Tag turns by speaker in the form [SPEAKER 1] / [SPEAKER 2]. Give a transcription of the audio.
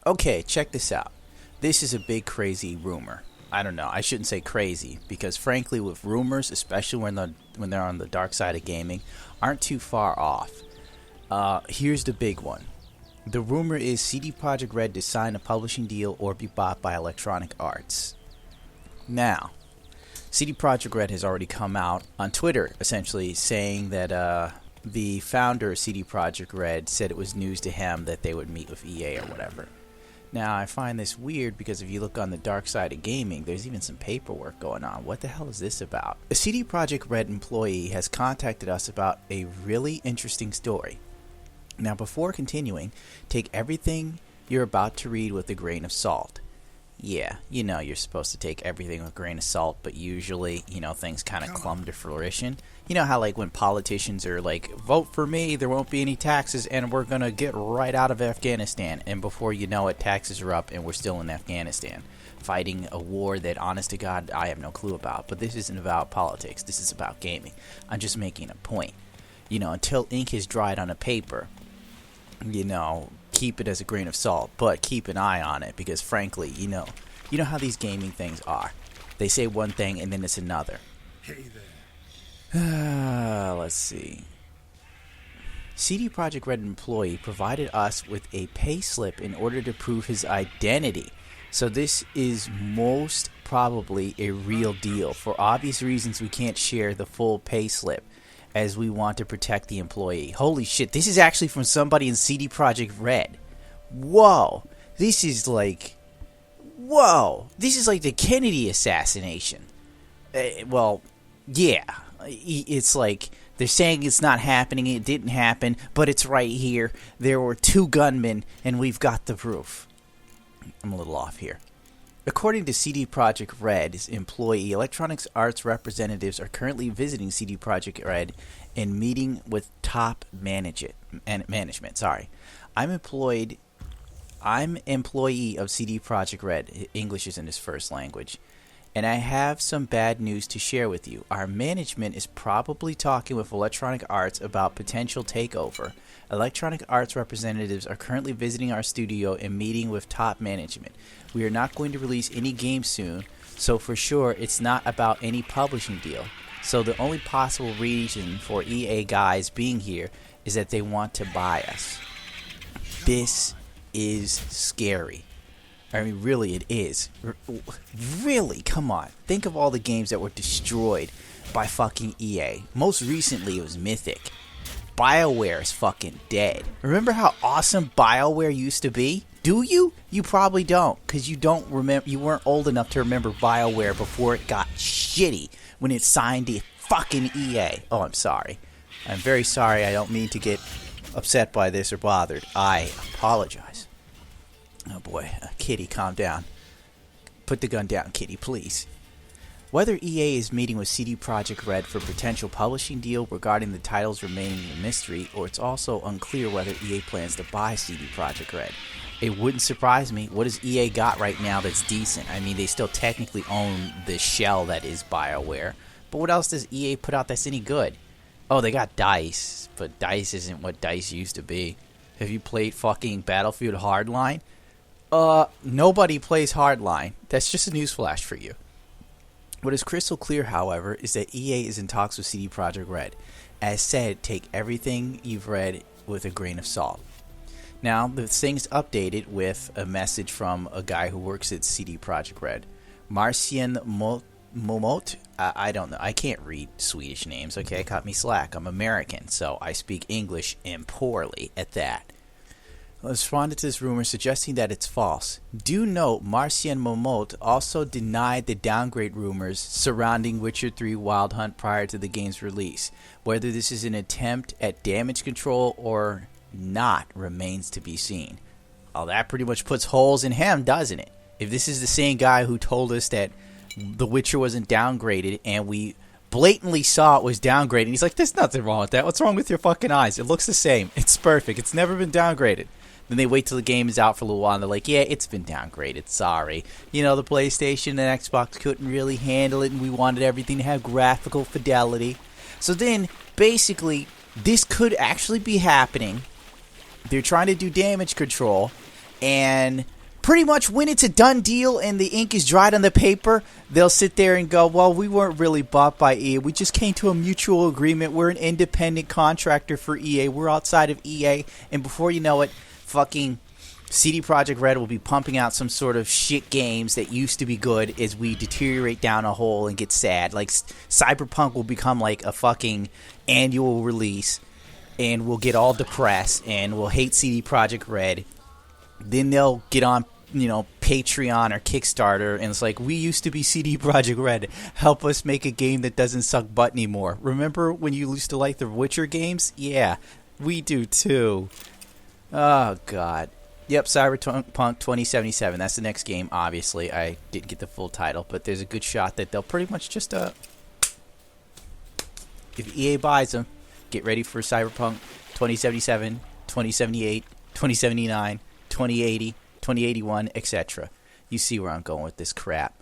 [SPEAKER 1] Okay, check this out. This is a big crazy rumor. I don't know. I shouldn't say crazy because frankly with rumors, especially when they're on the dark side of gaming, aren't too far off. Here's the big one. The rumor is CD Projekt Red to sign a publishing deal or be bought by Electronic Arts. Now, CD Projekt Red has already come out on Twitter essentially saying that the founder of CD Projekt Red said it was news to him that they would meet with EA or whatever. Now, I find this weird because if you look on the dark side of gaming, there's even some paperwork going on. What the hell is this about? A CD Projekt Red employee has contacted us about a really interesting story. Now, before continuing, take everything you're about to read with a grain of salt. Yeah, you know you're supposed to take everything with a grain of salt, but usually, things kind of come to fruition. You know how, like, when politicians are like, vote for me, there won't be any taxes, and we're going to get right out of Afghanistan. And before you know it, taxes are up, and we're still in Afghanistan, fighting a war that, honest to God, I have no clue about. But this isn't about politics. This is about gaming. I'm just making a point. Until ink is dried on a paper, keep it as a grain of salt, but keep an eye on it because, frankly, you know how these gaming things are. They say one thing and then it's another.
[SPEAKER 2] Hey there.
[SPEAKER 1] Let's see. CD Projekt Red employee provided us with a payslip in order to prove his identity. So this is most probably a real deal. For obvious reasons, we can't share the full payslip, as we want to protect the employee. Holy shit, this is actually from somebody in CD Projekt Red. Whoa. This is like the Kennedy assassination. Well, yeah. It's like they're saying it's not happening, it didn't happen, but it's right here. There were 2 gunmen, and we've got the proof. I'm a little off here. According to CD Projekt Red's employee, Electronic Arts representatives are currently visiting CD Projekt Red and meeting with top management. I'm employee of CD Projekt Red. English isn't his first language. And I have some bad news to share with you. Our management is probably talking with Electronic Arts about potential takeover. Electronic Arts representatives are currently visiting our studio and meeting with top management. We are not going to release any games soon, so for sure it's not about any publishing deal. So the only possible reason for EA guys being here is that they want to buy us. This is scary. I mean, really, it is. Really, come on. Think of all the games that were destroyed by fucking EA. Most recently, it was Mythic. BioWare is fucking dead. Remember how awesome BioWare used to be? Do you? You probably don't, because you don't remember. You weren't old enough to remember BioWare before it got shitty when it signed to fucking EA. Oh, I'm sorry. I'm very sorry. I don't mean to get upset by this or bothered. I apologize. Oh boy, Kitty, calm down. Put the gun down, Kitty, please. Whether EA is meeting with CD Projekt Red for potential publishing deal regarding the titles remaining a mystery, or it's also unclear whether EA plans to buy CD Projekt Red. It wouldn't surprise me. What does EA got right now that's decent? I mean, they still technically own the shell that is BioWare, but what else does EA put out that's any good? Oh, they got DICE, but DICE isn't what DICE used to be. Have you played fucking Battlefield Hardline? Nobody plays Hardline. That's just a newsflash for you. What is crystal clear, however, is that EA is in talks with CD Projekt Red. As said, take everything you've read with a grain of salt. Now, the thing's updated with a message from a guy who works at CD Projekt Red. Marcin Momot? I don't know. I can't read Swedish names, okay? Cut me slack. I'm American, so I speak English and poorly at that. Responded to this rumor suggesting that it's false. Do note Marcin Momot also denied the downgrade rumors surrounding Witcher 3 Wild Hunt prior to the game's release. Whether this is an attempt at damage control or not remains to be seen. Well, that pretty much puts holes in him, doesn't it? If this is the same guy who told us that The Witcher wasn't downgraded and we blatantly saw it was downgraded, he's like, there's nothing wrong with that. What's wrong with your fucking eyes? It looks the same. It's perfect. It's never been downgraded. Then they wait till the game is out for a little while and they're like, yeah, it's been downgraded. Sorry. The PlayStation and Xbox couldn't really handle it and we wanted everything to have graphical fidelity. So then, basically, this could actually be happening. They're trying to do damage control And pretty much when it's a done deal and the ink is dried on the paper, they'll sit there and go, well, we weren't really bought by EA. We just came to a mutual agreement. We're an independent contractor for EA. We're outside of EA. And before you know it, fucking CD Projekt Red will be pumping out some sort of shit games that used to be good as we deteriorate down a hole and get sad. Like Cyberpunk will become like a fucking annual release, and we'll get all depressed and we'll hate CD Projekt Red. Then they'll get on, Patreon or Kickstarter, and it's like, we used to be CD Projekt Red. Help us make a game that doesn't suck butt anymore. Remember when you used to like the Witcher games? Yeah, we do too. Oh, God. Yep, Cyberpunk 2077. That's the next game, obviously. I didn't get the full title, but there's a good shot that they'll pretty much just, if EA buys them, get ready for Cyberpunk 2077, 2078, 2079, 2080, 2081, etc. You see where I'm going with this crap.